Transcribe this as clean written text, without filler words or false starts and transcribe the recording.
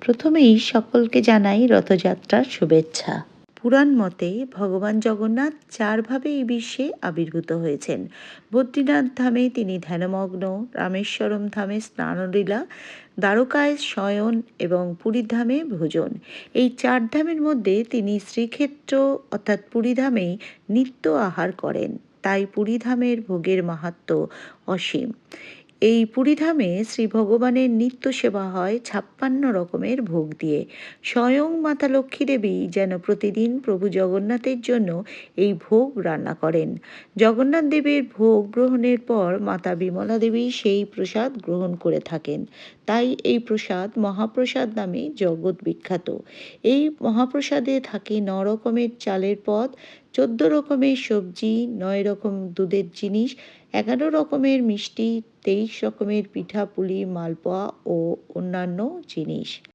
প্রথমেই সকলকে জানাই রথযাত্রার শুভেচ্ছা। পুরাণ মতে ভগবান জগন্নাথ চারভাবে এই বিশ্বে আবির্ভূত হয়েছেন। বদ্রীনাথ ধামে তিনি ধ্যানমগ্ন, রামেশ্বরম ধামে স্নানলীলা, দ্বারকায় শয়ন এবং পুরীর ধামে ভোজন। এই চার ধামের মধ্যে তিনি শ্রীক্ষেত্র অর্থাৎ পুরীধামেই নিত্য আহার করেন। তাই পুরীধামের ভোগের মাহাত্ম্য অসীম। এই পুরীধামে শ্রী ভগবানের নিত্য সেবা হয় ৫৬ রকমের ভোগ দিয়ে। স্বয়ং মাতা লক্ষ্মী দেবী যেন প্রতিদিন প্রভু জগন্নাথের জন্য এই ভোগ রান্না করেন। জগন্নাথ দেবের ভোগ গ্রহণের পর মাতা বিমলা দেবী সেই প্রসাদ গ্রহণ করে থাকেন। তাই এই প্রসাদ মহাপ্রসাদ নামে জগৎ বিখ্যাত। এই মহাপ্রসাদে থাকে ৯ রকমের চালের পদ, ১৪ রকমের সবজি, ৯ রকম দুধের জিনিস, ১১ রকমের মিষ্টি, ২৩ রকমের পিঠা পুলি মালপোয়া ও অন্যান্য জিনিস।